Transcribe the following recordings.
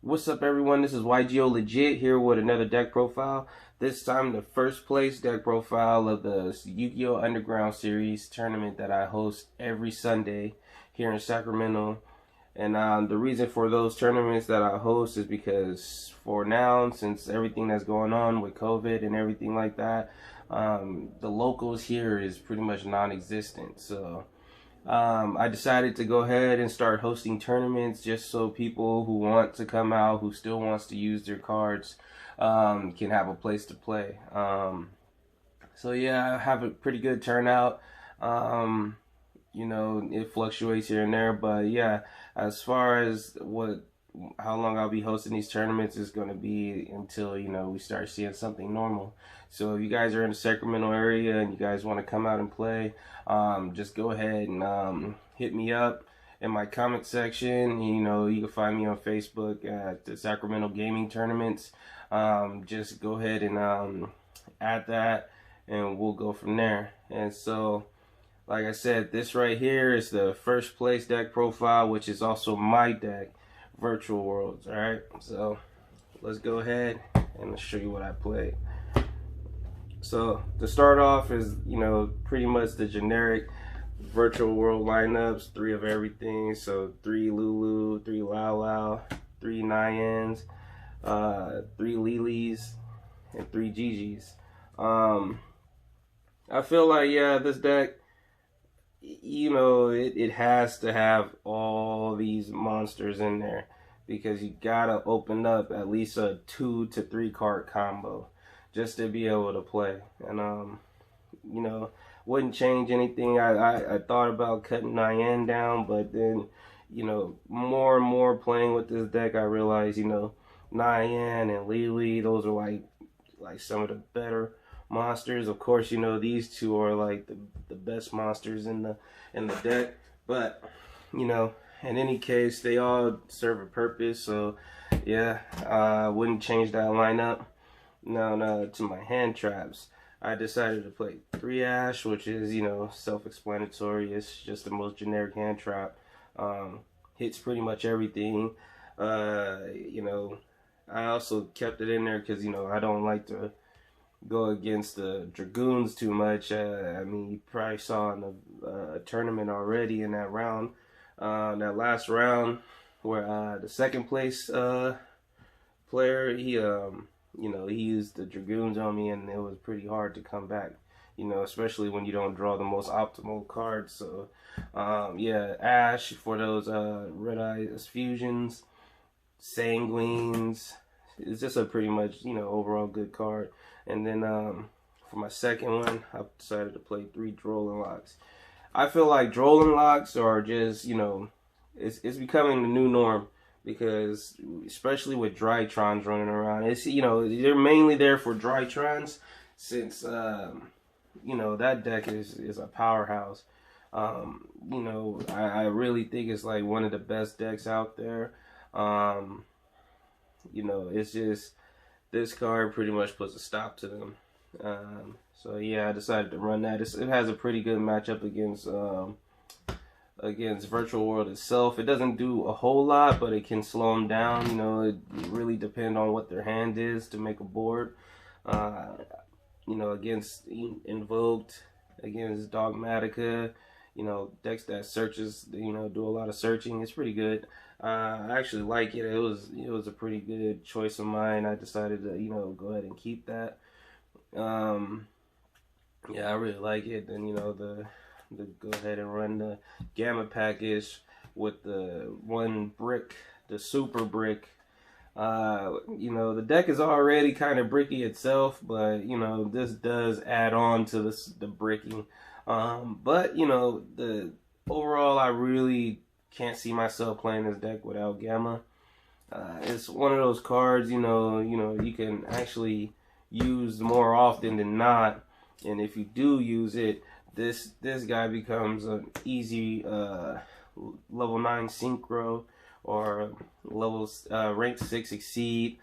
What's up, everyone? This is Yugioh Legit here with another deck profile. This time, the first place deck profile of the Yugioh Underground Series tournament that I host every Sunday here in Sacramento. And the reason for those tournaments that I host is because for now, since everything that's going on with COVID and everything like that, the locals here is pretty much non-existent. So I decided to go ahead and start hosting tournaments just so people who want to come out, who still wants to use their cards, can have a place to play. So yeah, I have a pretty good turnout. It fluctuates here and there, but yeah, as far as how long I'll be hosting these tournaments is going to be until we start seeing something normal. So if you guys are in the Sacramento area and you guys want to come out and play, just go ahead and hit me up in my comment section. You can find me on Facebook at the Sacramento Gaming Tournaments. Just go ahead and add that, and we'll go from there. And so, like I said, this right here is the first place deck profile, which is also my deck, Virtual Worlds. Alright, so let's go ahead and show you what I played. So to start off is, pretty much the generic Virtual World lineups, 3 of everything. So 3 Lulu, 3 Lao Lao, 3 Nyans, 3 Lilies, and 3 Gigi's. I feel like, yeah, this deck, it has to have all these monsters in there because you gotta open up at least a 2 to 3 card combo just to be able to play. And wouldn't change anything. I thought about cutting Nyan down, but then more and more playing with this deck, I realized Nyan and Lily, those are like some of the better monsters. Of course, these two are like the best monsters in the deck, but in any case, they all serve a purpose. So yeah, I wouldn't change that lineup. Now to my hand traps, I decided to play 3 Ash, which is self-explanatory. It's just the most generic hand trap. Hits pretty much everything. I also kept it in there because I don't like to go against the Dragoons too much. I mean, you probably saw in the tournament already in that round, that last round, where the second place player, he used the Dragoons on me, and it was pretty hard to come back. Especially when you don't draw the most optimal cards. So, yeah, Ash for those Red Eyes fusions, Sanguines. It's just a pretty much overall good card. And then for my second one, I decided to play 3 Drolling Locks. I feel like Drolling Locks are just it's becoming the new norm, because especially with Drytrons running around, it's they're mainly there for Drytrons, since that deck is a powerhouse. I really think it's like one of the best decks out there. It's just this card pretty much puts a stop to them. So yeah, I decided to run that. It has a pretty good matchup against Virtual World itself. It doesn't do a whole lot, but it can slow them down. It really depends on what their hand is to make a board. Against Invoked, against Dogmatica, decks that searches, do a lot of searching. It's pretty good. I actually like it. It was a pretty good choice of mine. I decided to go ahead and keep that. Yeah, I really like it. And the go ahead and run the Gamma package with the 1 brick, the super brick. The deck is already kind of bricky itself, but this does add on to the bricking. But the overall, I really can't see myself playing this deck without Gamma. It's one of those cards, you can actually use more often than not, and if you do use it, this guy becomes an easy level 9 synchro, or level rank 6 exceed.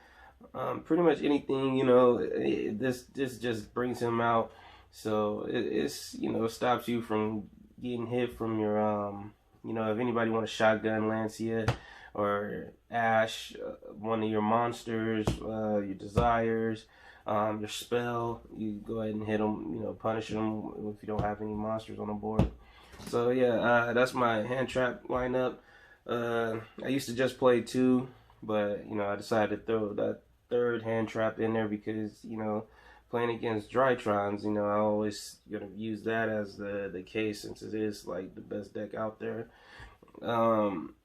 Pretty much anything, this just brings him out. So it's stops you from getting hit from your if anybody want to shotgun Lancia, or Ash, one of your monsters, your desires, your spell. You go ahead and hit them, punish them if you don't have any monsters on the board. So yeah, that's my hand trap lineup. I used to just play 2, but I decided to throw that third hand trap in there because playing against Drytrons, I always gonna use that as the case, since it is like the best deck out there. Um,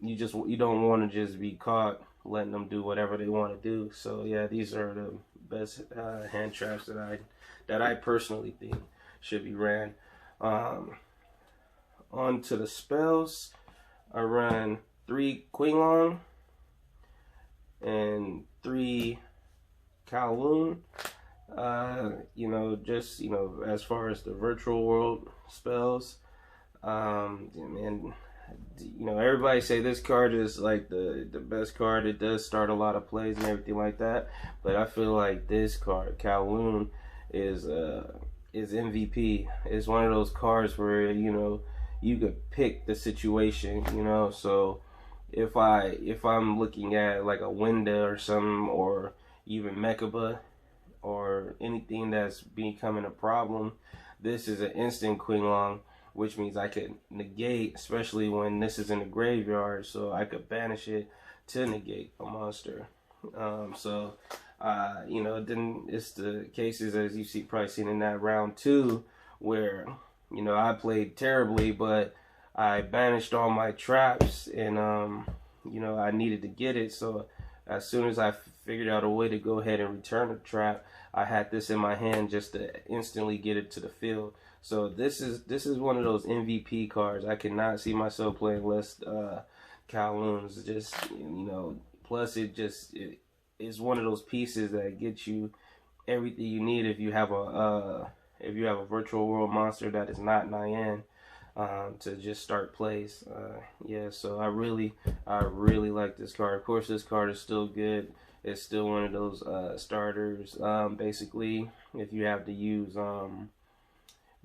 you don't want to just be caught letting them do whatever they want to do. So yeah, these are the best hand traps that I personally think should be ran. On to the spells, I run 3 Quinlong and 3 Kowloon. As far as the virtual world spells, and everybody say this card is like the best card. It does start a lot of plays and everything like that, but I feel like this card, Kowloon, is MVP. It's one of those cards where you could pick the situation. So if I'm looking at like a Winda or something, or even Mechaba, or anything that's becoming a problem, this is an instant Quinlong, which means I could negate, especially when this is in the graveyard, so I could banish it to negate a monster. Then it's the cases, as you probably seen in that round 2, where I played terribly, but I banished all my traps, and I needed to get it. So as soon as I figured out a way to go ahead and return the trap, I had this in my hand just to instantly get it to the field. So this is one of those MVP cards. I cannot see myself playing less Kowloons. Just plus it is one of those pieces that gets you everything you need if you have a virtual world monster that is not Nyan, to just start plays. So I really like this card. Of course, this card is still good. It's still one of those starters. Basically, if you have to use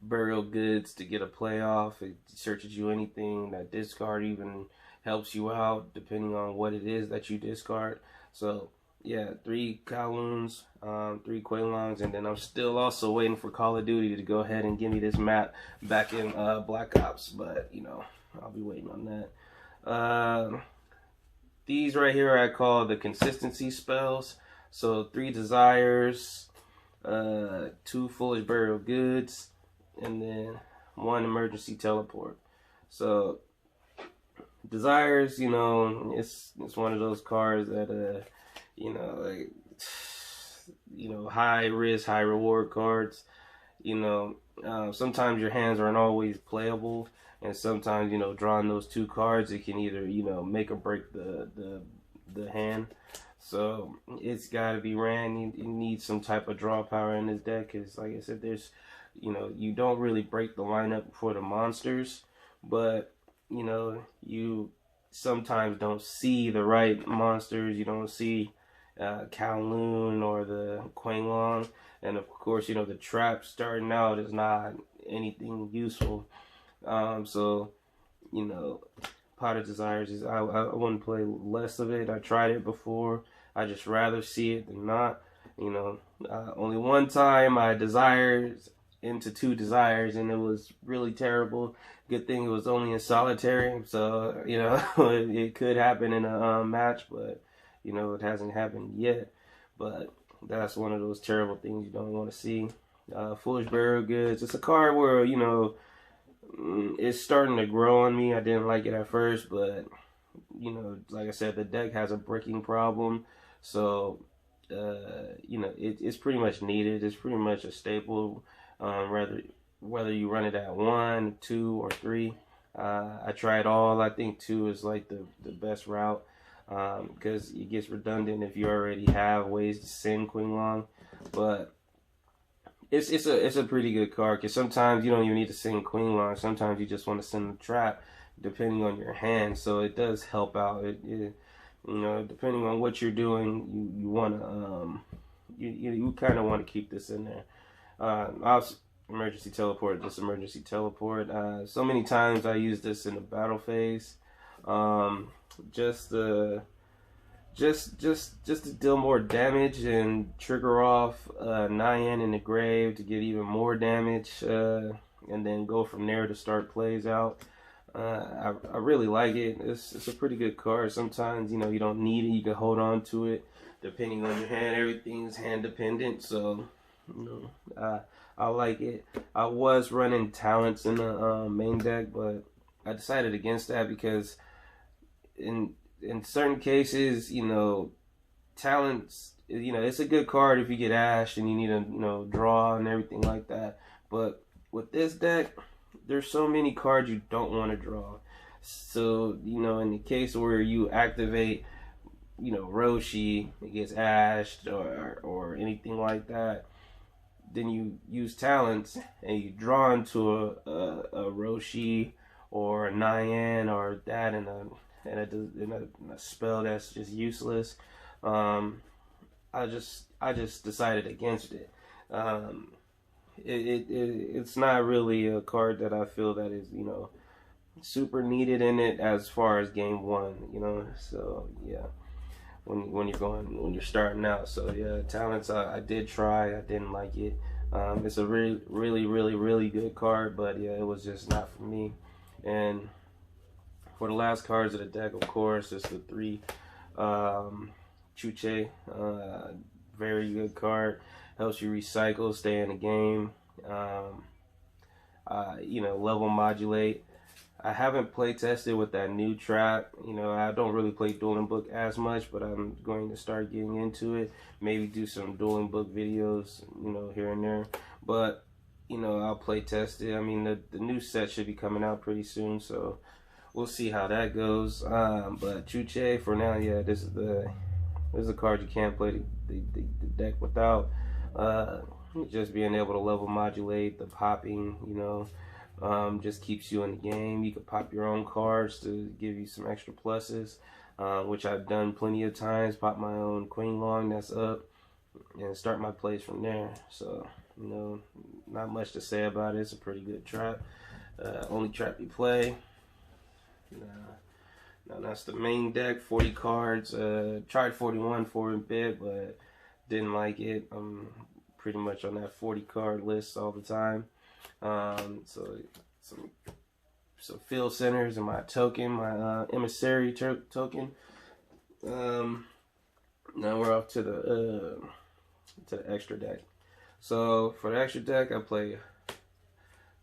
burial goods to get a playoff, it searches you anything. That discard even helps you out depending on what it is that you discard. So yeah, 3 Kowloons, 3 Quaylongs, and then I'm still also waiting for Call of Duty to go ahead and give me this map back in Black Ops, but I'll be waiting on that. These right here I call the consistency spells. So 3 desires, 2 foolish burial goods, and then 1 emergency teleport. So desires, it's one of those cards that high risk, high reward cards. Sometimes your hands aren't always playable, and sometimes drawing those 2 cards, it can either make or break the hand. So it's got to be ran. You need some type of draw power in this deck, because like I said, there's you don't really break the lineup for the monsters, but you sometimes don't see the right monsters. You don't see Kowloon or the Quanglong, and of course the trap starting out is not anything useful. So Pot of Desires is I wouldn't play less of it. I tried it before. I just rather see it than not. Only one time I desired into 2 desires, and it was really terrible. Good thing it was only in solitary, so it could happen in a match, but it hasn't happened yet. But that's one of those terrible things you don't want to see. Foolish Burial Goods, it's a card where it's starting to grow on me. I didn't like it at first, but like I said, the deck has a breaking problem, so it's pretty much needed. It's pretty much a staple, whether you run it at 1, 2, or 3. I tried all. I think 2 is like the best route, because it gets redundant if you already have ways to send Quinlong. But it's a pretty good card, because sometimes you don't even need to send Quinlong. Sometimes you just want to send the trap, depending on your hand. So it does help out. Depending on what you're doing, you want to you kind of want to keep this in there. Also, emergency teleport, just emergency teleport. So many times I use this in the battle phase. just to deal more damage and trigger off Nyan in the grave to get even more damage, and then go from there to start plays out. I really like it. It's a pretty good card. Sometimes you don't need it. You can hold on to it depending on your hand. Everything's hand dependent, so I like it. I was running talents in the main deck, but I decided against that because in certain cases, talents, it's a good card if you get Ash and you need a draw and everything like that. But with this deck, there's so many cards you don't want to draw. So in the case where you activate Roshi, it gets ashed or anything like that, then you use talents and you draw into a Roshi or a Nyan or that in a spell that's just useless. I just decided against it. It's not really a card that I feel that is super needed in it as far as game one. So yeah, when you're starting out. So yeah, talents I did try. I didn't like it. It's a really good card, but yeah, it was just not for me. And for the last cards of the deck, of course, it's the 3 Chuche. Very good card. Helps you recycle, stay in the game. Level modulate. I haven't play tested with that new trap. I don't really play Dueling Book as much, but I'm going to start getting into it. Maybe do some Dueling Book videos, here and there. But, I'll play test it. I mean, the new set should be coming out pretty soon, so we'll see how that goes. But Chuche, for now, yeah, this is a card you can't play the deck without. Just being able to level modulate, the popping, just keeps you in the game. You can pop your own cards to give you some extra pluses, which I've done plenty of times. Pop my own Queen Long that's up and start my plays from there. So, not much to say about it. It's a pretty good trap. Only trap you play. Now that's the main deck, 40 cards. Tried 41 for a bit, but didn't like it. I'm pretty much on that 40 card list all the time. So some field centers and my token, my emissary token. Now we're off to the extra deck. So for the extra deck, I play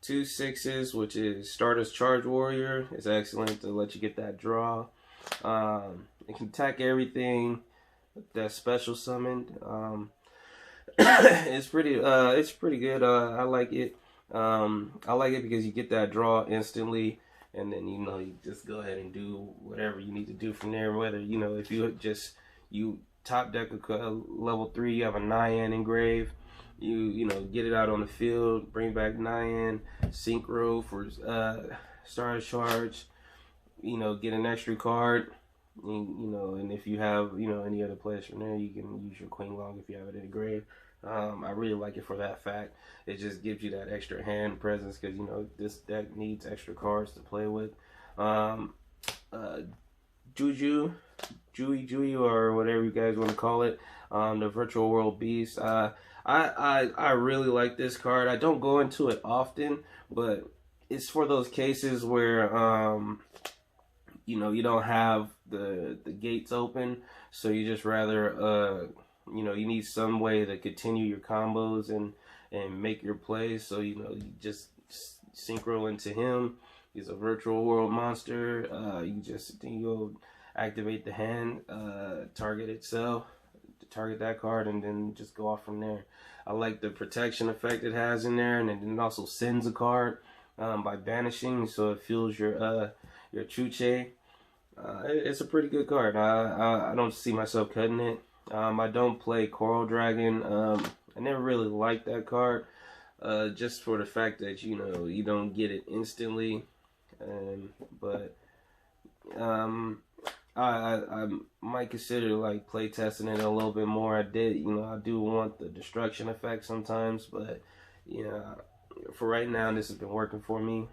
2 6s, which is Stardust Charge Warrior. It's excellent to let you get that draw. It can attack everything that's special summoned. It's pretty good. I like it. I like it because you get that draw instantly, and then you just go ahead and do whatever you need to do from there. Whether if you top deck a level 3, you have a Nyan engraved. You get it out on the field, bring back Nyan, Synchro for Star Charge. Get an extra card. And if you have any other players from there, you can use your Queen Long if you have it in the grave. I really like it for that fact. It just gives you that extra hand presence because this deck needs extra cards to play with. Yugioh, or whatever you guys want to call it, the Virtual World Beast. I really like this card. I don't go into it often, but it's for those cases where you don't have the gates open, so you just rather you need some way to continue your combos and make your plays. So you just synchro into him. He's a virtual world monster. You go activate the hand, target itself, target that card, and then just go off from there. I like the protection effect it has in there, and it also sends a card by banishing, so it fuels your Chuche. It's a pretty good card. I don't see myself cutting it. I don't play Coral Dragon. I never really liked that card, just for the fact that you don't get it instantly. But I might consider like play testing it a little bit more. I do want the destruction effect sometimes, but for right now this has been working for me.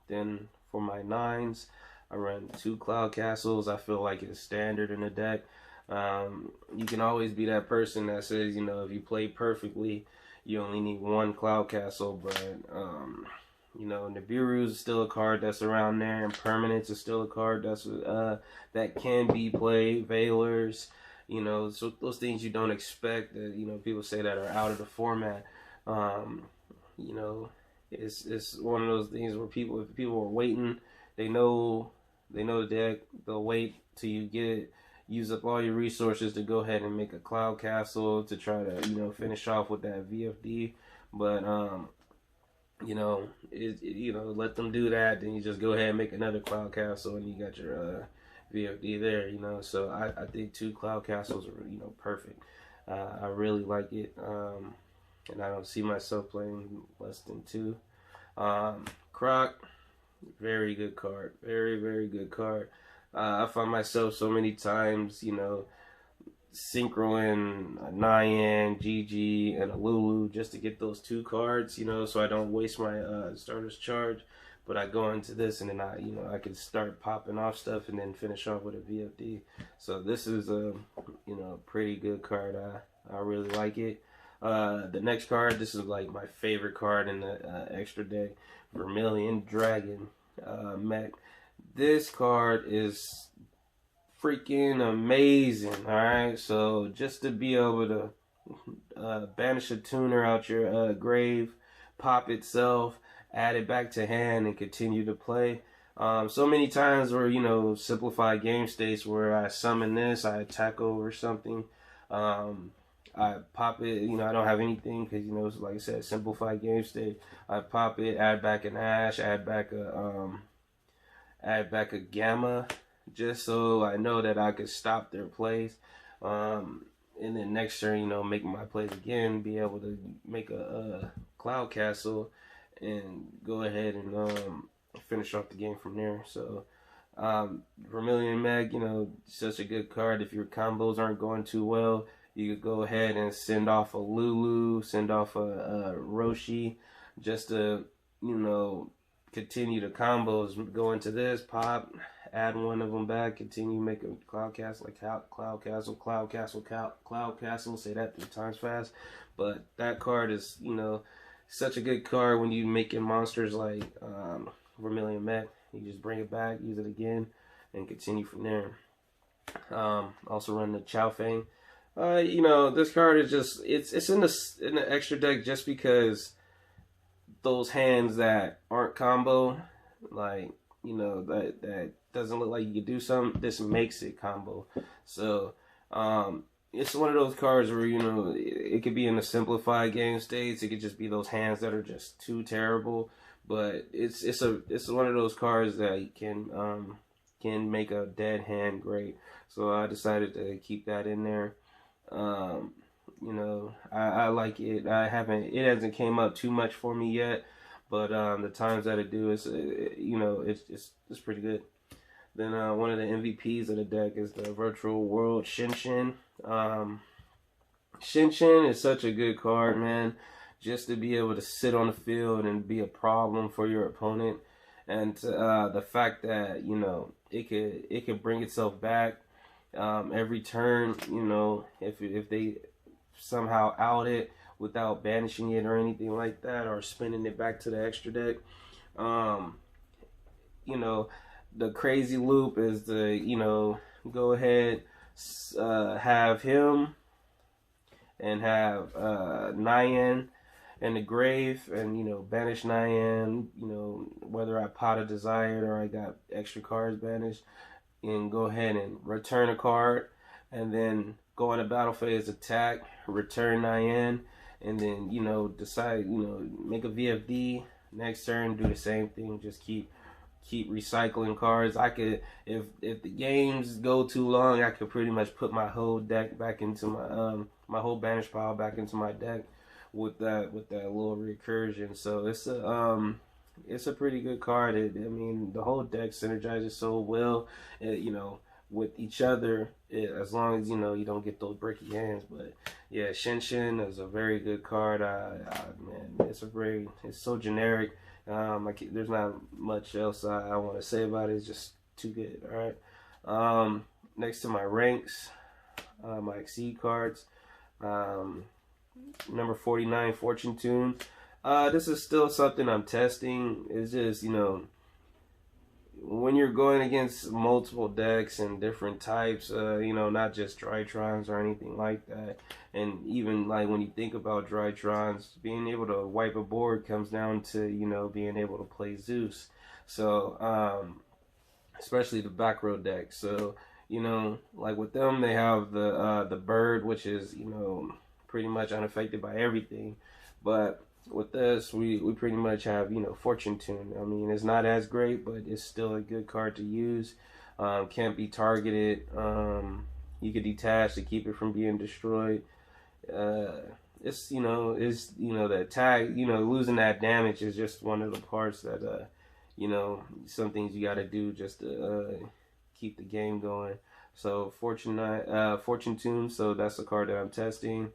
Then for my 9s, I run 2 Cloud Castles. I feel like it's standard in the deck. You can always be that person that says, you know, if you play perfectly, you only need 1 Cloud Castle. But, you know, Nibiru is still a card that's around there, and Permanence is still a card that's that can be played. Veilers, you know, so those things you don't expect that, you know, people say that are out of the format. You know, it's one of those things where if people are waiting, they know the deck. They'll wait till you use up all your resources to go ahead and make a Cloud Castle to try to, you know, finish off with that VFD. But you know, you know, let them do that. Then you just go ahead and make another Cloud Castle, and you got your VFD there. You know, so I think 2 Cloud Castles are, you know, perfect. I really like it. And I don't see myself playing less than 2. Croc, very good card. Very, very good card. I find myself so many times, you know, synchroing a Nyan, GG, and a Lulu just to get those 2 cards, you know, so I don't waste my starter's charge. But I go into this, and then I can start popping off stuff and then finish off with a VFD. So this is a, you know, pretty good card. I really like it. The next card, this is like my favorite card in the extra deck, Vermilion Dragon mech. This card is freaking amazing. Alright, so just to be able to banish a tuner out your grave, pop itself, add it back to hand, and continue to play. So many times where, you know, simplified game states where I summon this, I attack over something. I pop it, you know, I don't have anything because, you know, like I said, simplified game state. I pop it, add back an Ash, add back a Gamma, just so I know that I could stop their plays. And then next turn, you know, make my plays again, be able to make a Cloud Castle and go ahead and finish off the game from there. So Vermilion Meg, you know, such a good card. If your combos aren't going too well, you could go ahead and send off a Lulu, send off a Roshi, just to, you know, continue the combos. Go into this, pop, add one of them back, continue make a Cloud Castle, like Cloud Castle, Cloud Castle, Cloud Castle. Say that 3 times fast. But that card is, you know, such a good card when you making monsters like Vermilion Mech. You just bring it back, use it again, and continue from there. Also run the Chow Fang. You know, this card is just it's in the extra deck just because those hands that aren't combo, like, you know, that doesn't look like you could do something, this makes it combo. So it's one of those cards where, you know, it could be in the simplified game states, it could just be those hands that are just too terrible, but it's one of those cards that can make a dead hand great. So I decided to keep that in there. You know, I like it. It hasn't came up too much for me yet, but the times that it do, you know, it's pretty good. Then one of the MVPs of the deck is the Virtual World Shinshin. Shinshin is such a good card, man. Just to be able to sit on the field and be a problem for your opponent, and the fact that, you know, it could bring itself back every turn. You know, if they somehow out it without banishing it or anything like that, or spinning it back to the extra deck. You know, the crazy loop is to, you know, go ahead, have him and have Nyan in the grave, and, you know, banish Nyan, you know, whether I pot a desired or I got extra cards banished, and go ahead and return a card, and then go on a battle phase attack, return Nyan, and then, you know, decide, you know, make a VFD. Next turn, do the same thing. Just keep recycling cards. I could, if the games go too long, I could pretty much put my whole deck back into my my whole banish pile back into my deck with that little recursion. So it's a pretty good card. I mean, the whole deck synergizes so well, you know, with each other, as long as, you know, you don't get those bricky hands. But yeah, Shinshin is a very good card. Man, it's so generic. There's not much else I want to say about it. It's just too good. All right. Next to my ranks, my Exceed cards. Um, Number 49, Fortune Tune. This is still something I'm testing. It's just, when you're going against multiple decks and different types, not just Drytrons or anything like that. And even like when you think about Drytrons, being able to wipe a board comes down to, being able to play Zeus. So, especially the back row deck. So, like with them, they have the bird, which is, pretty much unaffected by everything. But with this, we pretty much have, Fortune Tune. I mean, it's not as great, but it's still a good card to use. Can't be targeted. You could detach to keep it from being destroyed. It's the attack. Losing that damage is just one of the parts that some things you got to do just to keep the game going. So Fortune Tune. So that's the card that I'm testing.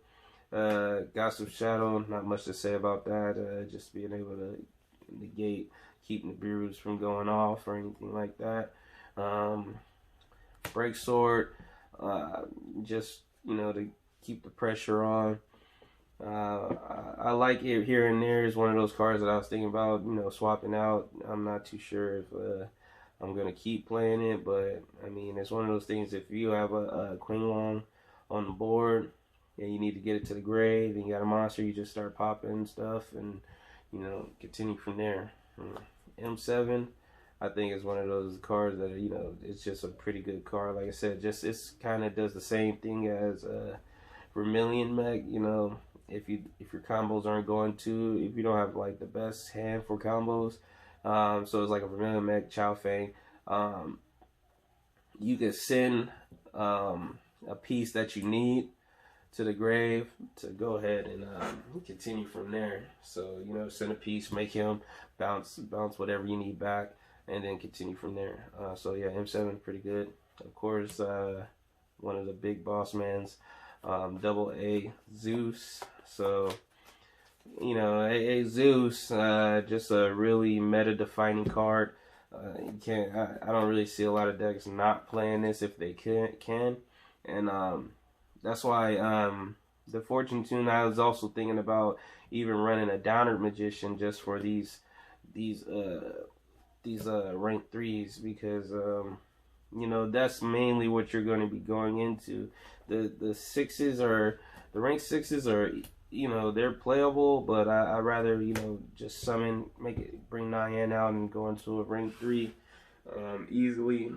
Gossip Shadow, not much to say about that. Just being able to negate, keep Nibiru's from going off or anything like that. Break Sword, just to keep the pressure on. I like it here and there. Is one of those cards that I was thinking about, swapping out. I'm not too sure if I'm gonna keep playing it, but I mean, it's one of those things. If you have a Queen Long on the board, and you need to get it to the grave, and you got a monster, you just start popping stuff, and continue from there. M7, I think is one of those cards that it's just a pretty good card. Like I said, just it's kind of does the same thing as Vermilion Mech. If your combos aren't going to, if you don't have like the best hand for combos, so it's like a Vermilion Mech, Chow Fang. You can send a piece that you need to the grave to go ahead and continue from there. So send a piece, make him bounce whatever you need back, and then continue from there. So yeah, M7 pretty good. Of course, one of the big boss mans, double A Zeus. So A Zeus, just a really meta defining card. You can't. I don't really see a lot of decks not playing this if they can, and that's why the Fortune Tune, I was also thinking about even running a Downer Magician just for these rank 3s, because that's mainly what you're going to be going into. The 6s are, the rank 6s are, they're playable, but I rather just summon, bring Nyan out and go into a rank 3 easily.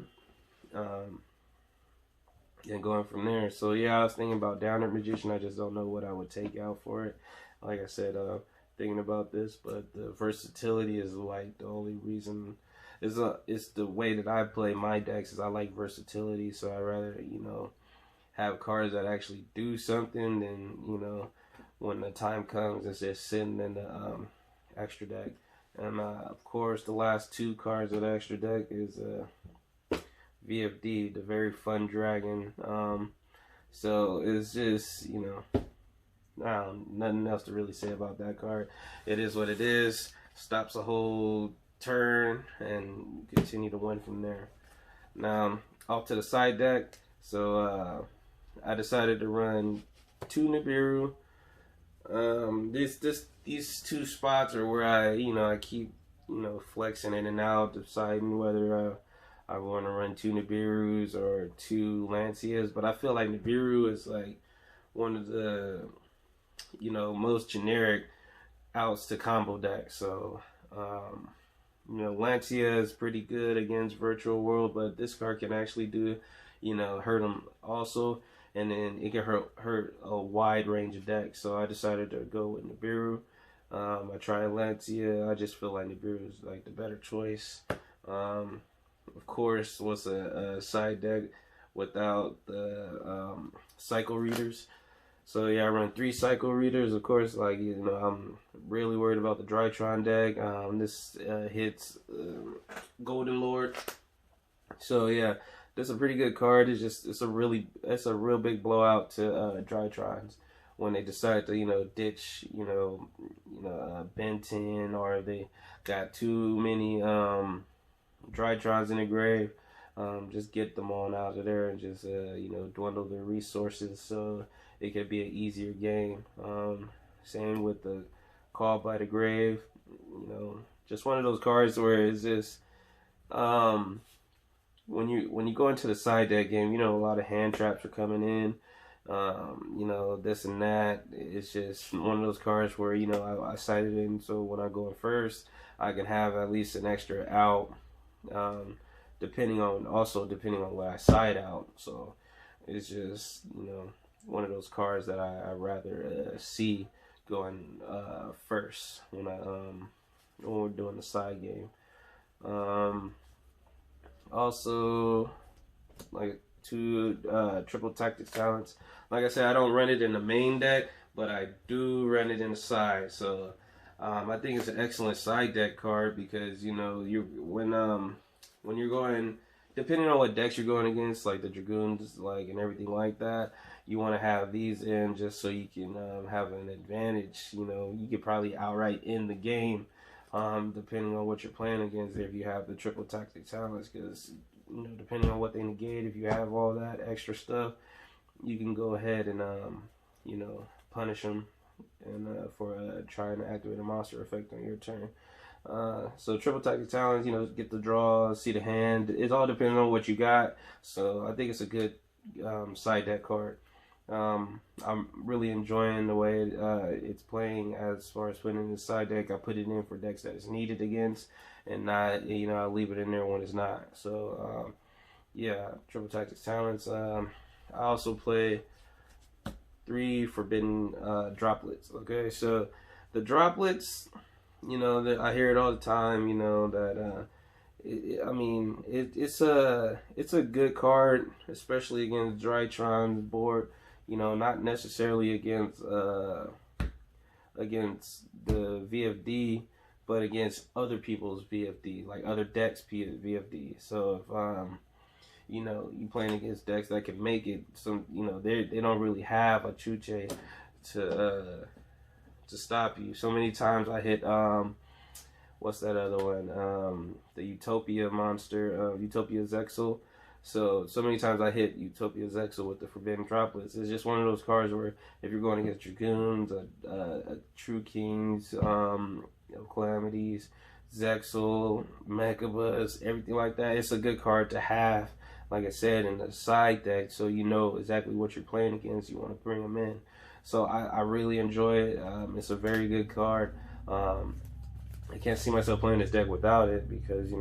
And going from there. So yeah, I was thinking about Downer Magician. I just don't know what I would take out for it. Like I said, thinking about this, but the versatility is like the only reason. It's the way that I play my decks, is I like versatility. So I rather have cards that actually do something than when the time comes it's just sitting in the extra deck. And of course, the last 2 cards of the extra deck is VFD, the Very Fun Dragon. So it's just, nothing else to really say about that card. It is what it is. Stops a whole turn and continue to win from there. Now, off to the side deck. So I decided to run 2 Nibiru. These 2 spots are where I keep flexing in and out, deciding whether I want to run 2 Nibirus or 2 Lancias. But I feel like Nibiru is like one of the most generic outs to combo decks. So Lancia is pretty good against Virtual World, but this card can actually do hurt them also, and then it can hurt a wide range of decks. So I decided to go with Nibiru. I tried Lancia. I just feel like Nibiru is like the better choice. Of course, what's a side deck without the cycle readers? So yeah, I run 3 cycle readers. Of course, like I'm really worried about the Drytron deck. This hits Golden Lord. So yeah, this is a pretty good card. It's a real big blowout to Drytrons when they decide to ditch Benton, or they got too many Drytrons in the grave. just get them on out of there and just dwindle their resources so it could be an easier game. Same with the Call by the Grave. Just one of those cards where it's just when you go into the side deck game, a lot of hand traps are coming in. This and that. It's just one of those cards where I sighted in, so when I go in first, I can have at least an extra out. Depending on what I side out. So it's just one of those cards that I rather see going first when we're doing the side game. Also, like two triple tactics talents. Like I said, I don't run it in the main deck, but I do run it in the side. So I think it's an excellent side deck card because when you're going, depending on what decks you're going against, like the Dragoons, and everything like that, you want to have these in just so you can have an advantage. You could probably outright end the game, depending on what you're playing against. If you have the triple tactic talents, because depending on what they negate, if you have all that extra stuff, you can go ahead and punish them and for trying to activate a monster effect on your turn. So triple tactic talents, get the draw, see the hand. It's all depending on what you got. So I think it's a good side deck card. I'm really enjoying the way it's playing as far as putting in the side deck. I put it in for decks that it's needed against, and not I leave it in there when it's not. So yeah, triple tactics talents. I also play 3 forbidden droplets. Okay, so the droplets. That I hear it all the time. That it's a good card, especially against Drytron's board. Not necessarily against the VFD, but against other people's VFD, like other decks VFD. So if you playing against decks that can make it, they don't really have a Chuche to stop you. So many times I hit what's that other one? The Utopia monster, Utopia Zexal. So many times I hit Utopia Zexal with the Forbidden Droplets. It's just one of those cards where if you're going against Dragoons, True Kings, Calamities, Zexal, Mechabus, everything like that, it's a good card to have, like I said, in the side deck, so you know exactly what you're playing against. You want to bring them in. So I really enjoy it. It's a very good card. I can't see myself playing this deck without it because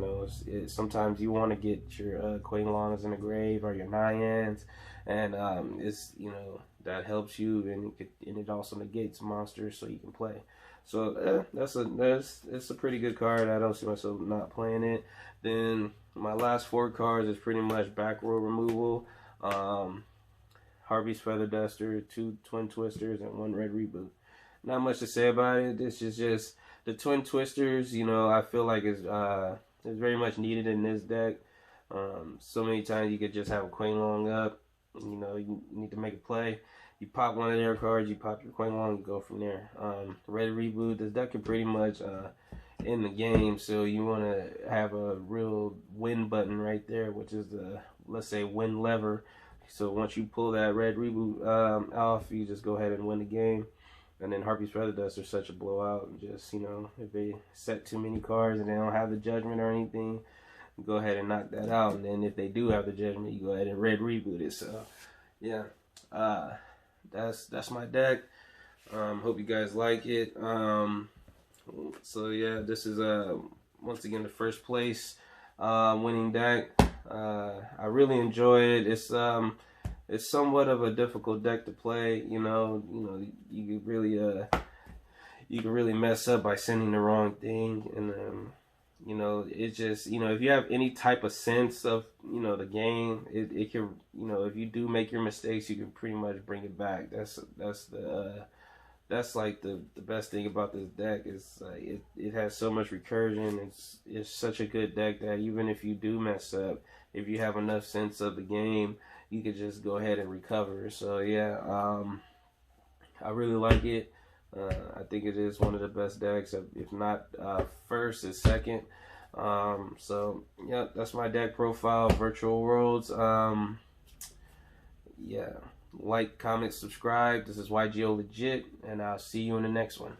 sometimes you want to get your Quaylongs in the grave or your Nyans, and it's that helps you, and it also negates monsters so you can play. So it's a pretty good card. I don't see myself not playing it. Then my last 4 cards is pretty much back row removal. Harvey's Feather Duster, 2 Twin Twisters, and 1 Red Reboot. Not much to say about it. This is just the Twin Twisters. I feel like it's very much needed in this deck. So many times you could just have a Quaylong up. You need to make a play. You pop one of their cards, you pop your Quaylong, you go from there. Red Reboot. This deck can pretty much in the game, so you want to have a real win button right there, which is the, let's say, win lever. So once you pull that Red Reboot off, you just go ahead and win the game. And then Harpy's Feather Dust are such a blowout. Just, if they set too many cards and they don't have the judgment or anything, go ahead and knock that out. And then if they do have the judgment, you go ahead and Red Reboot it. So, yeah, that's my deck. Hope you guys like it. So, yeah, this is, once again, the first place winning deck. I really enjoy it. It's somewhat of a difficult deck to play. You could really mess up by sending the wrong thing, and it's just if you have any type of sense of the game, it can if you do make your mistakes, you can pretty much bring it back. That's like the best thing about this deck is it has so much recursion. It's such a good deck that even if you do mess up, if you have enough sense of the game, you could just go ahead and recover. So yeah, I really like it. I think it is one of the best decks. If not first, it's second. So yeah, that's my deck profile, Virtual Worlds. Yeah, like, comment, subscribe. This is Yugioh Legit, and I'll see you in the next one.